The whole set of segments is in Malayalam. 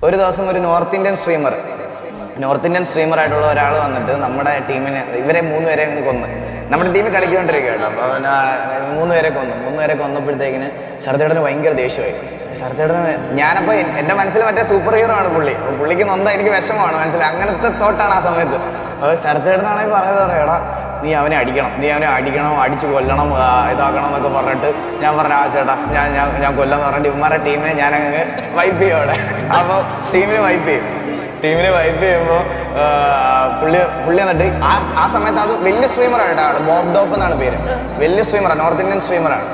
ഒരു ദിവസം ഒരു നോർത്ത് ഇന്ത്യൻ സ്ട്രീമർ ആയിട്ടുള്ള ഒരാൾ വന്നിട്ട് നമ്മുടെ ടീമിനെ ഇവരെ 3 പേരെ അങ്ങ് കൊന്ന്. നമ്മുടെ ടീമിൽ കളിക്കൊണ്ടിരിക്കുക കേട്ടോ. അപ്പോൾ പിന്നെ 3 പേരെ കൊന്നപ്പോഴത്തേക്കിന് ശരത്തേട്ടന് ഭയങ്കര ദേഷ്യമായി. ശരത്തേട്ടന് ഞാനപ്പോൾ എൻ്റെ മനസ്സിൽ മറ്റേ സൂപ്പർ ഹീറോ ആണ് പുള്ളിക്ക് നൊന്താ എനിക്ക് വിഷമമാണ് മനസ്സിലായി. അങ്ങനത്തെ തോട്ടാണ് ആ സമയത്ത്. അപ്പോൾ ശരത്തേട്ടനാണെങ്കിൽ പറയാടാ നീ അവനെ അടിക്കണം, അടിച്ചു കൊല്ലണം, ഇതാക്കണം എന്നൊക്കെ പറഞ്ഞിട്ട് ഞാൻ പറഞ്ഞു ആ ചേട്ടാ ഞാൻ കൊല്ലാന്ന് പറഞ്ഞിട്ട് ഇവന്മാരുടെ ടീമിനെ ഞാൻ അങ്ങ് വൈപ്പ് ചെയ്യും അവിടെ. അപ്പോൾ ടീമിനെ വൈപ്പ് ചെയ്യുമ്പോൾ പുള്ളി എന്നിട്ട് ആ സമയത്ത് അത് വലിയ സ്ട്രീമറാണ് കേട്ടോ. ആള് ബോബ് ഡോപ്പ് എന്നാണ് പേര്. വലിയ സ്ട്രീമറാണ്, നോർത്ത് ഇന്ത്യൻ സ്ട്രീമറാണ്.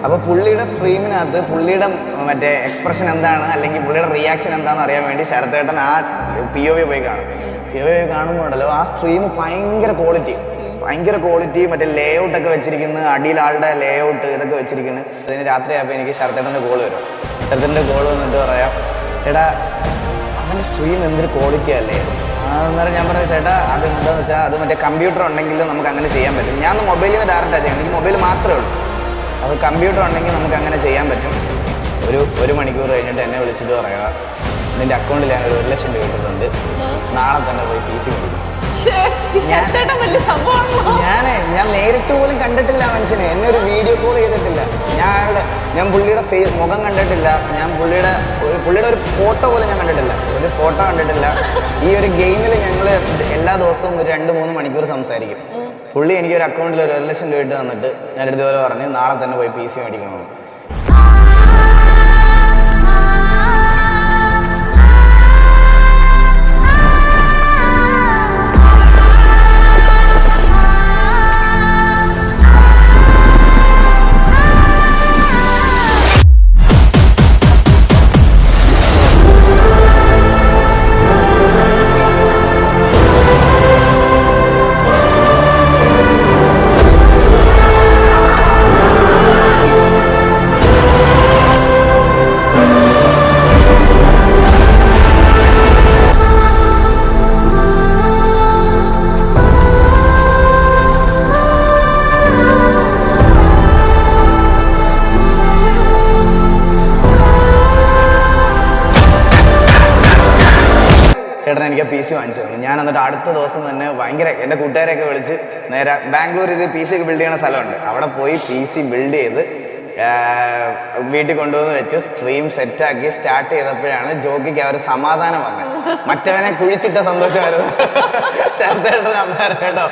അപ്പോൾ പുള്ളിയുടെ സ്ട്രീമിനകത്ത് പുള്ളിയുടെ മറ്റേ എക്സ്പ്രഷൻ എന്താണ് അല്ലെങ്കിൽ പുള്ളിയുടെ റിയാക്ഷൻ എന്താണെന്ന് അറിയാൻ വേണ്ടി ശരത്തേട്ടൻ ആ POV പോയി കാണും. POV കാണുമ്പോൾ ഉണ്ടല്ലോ ആ സ്ട്രീം ഭയങ്കര ക്വാളിറ്റി മറ്റേ ലേഔട്ടൊക്കെ വെച്ചിരിക്കുന്ന അടിയിൽ ആളുടെ ലേഔട്ട് ഇതൊക്കെ വെച്ചിരിക്കുന്നത്. അതിന് രാത്രിയായപ്പോൾ എനിക്ക് ശരത്തേട്ടൻ്റെ കോൾ വരും. ശരത്തേട്ടൻ്റെ കോൾ വന്നിട്ട് പറയാം എടാ അവൻ്റെ സ്ട്രീം എന്തൊരു ക്വാളിറ്റി അല്ലേ. അന്നേരം ഞാൻ പറഞ്ഞ ചേട്ടാ അത് എന്താണെന്ന് വെച്ചാൽ അത് മറ്റേ കമ്പ്യൂട്ടർ ഉണ്ടെങ്കിൽ നമുക്ക് അങ്ങനെ ചെയ്യാൻ പറ്റും. ഞാൻ മൊബൈലിൽ നിന്ന് ഡയറക്റ്റാണ് ചെയ്യാം, എനിക്ക് മൊബൈൽ മാത്രമേ ഉള്ളൂ. അപ്പോൾ കമ്പ്യൂട്ടർ ഉണ്ടെങ്കിൽ നമുക്ക് അങ്ങനെ ചെയ്യാൻ പറ്റും. ഒരു മണിക്കൂർ കഴിഞ്ഞിട്ട് എന്നെ വിളിച്ചിട്ട് പറയുക നിൻ്റെ അക്കൗണ്ടിൽ ഞാൻ 1 ലക്ഷം രൂപ ഇട്ടിട്ടുണ്ട്, നാളെ തന്നെ പോയി PC മേടിക്കും. ഞാൻ നേരിട്ട് പോലും കണ്ടിട്ടില്ല മനുഷ്യനെ, എന്നെ ഒരു വീഡിയോ കോൾ ചെയ്തിട്ടില്ല, ഞാൻ പുള്ളിയുടെ മുഖം കണ്ടിട്ടില്ല, ഞാൻ പുള്ളിയുടെ ഒരു ഫോട്ടോ പോലും ഞാൻ കണ്ടിട്ടില്ല, ഈ ഒരു ഗെയിമിൽ ഞങ്ങൾ എല്ലാ ദിവസവും ഒരു 2-3 മണിക്കൂർ സംസാരിക്കും. പുള്ളി എനിക്ക് ഒരു അക്കൗണ്ടിൽ 1 ലക്ഷം രൂപ ഇട്ട് തന്നിട്ട് ഞാൻ ഇതുപോലെ പറഞ്ഞ് നാളെ തന്നെ പോയി PC മേടിക്കണമെന്ന്. ചേട്ടൻ എനിക്ക് PC വാങ്ങിച്ചു തന്നു. ഞാൻ എന്നിട്ട് അടുത്ത ദിവസം തന്നെ ഭയങ്കര എൻ്റെ കൂട്ടുകാരെയൊക്കെ വിളിച്ച് നേരെ ബാംഗ്ലൂർ PC ഒക്കെ ബിൽഡ് ചെയ്യുന്ന സ്ഥലമുണ്ട്, അവിടെ പോയി PC ബിൽഡ് ചെയ്ത് വീട്ടിൽ കൊണ്ടുവന്ന് വെച്ച് സ്ട്രീം സെറ്റാക്കി സ്റ്റാർട്ട് ചെയ്തപ്പോഴാണ് ജോക്കിക്ക് അവർ സമാധാനം വന്നത്. മറ്റവനെ കുഴിച്ചിട്ട സന്തോഷമായിരുന്നു ശരത്തേട്ടൻ കേട്ടോ.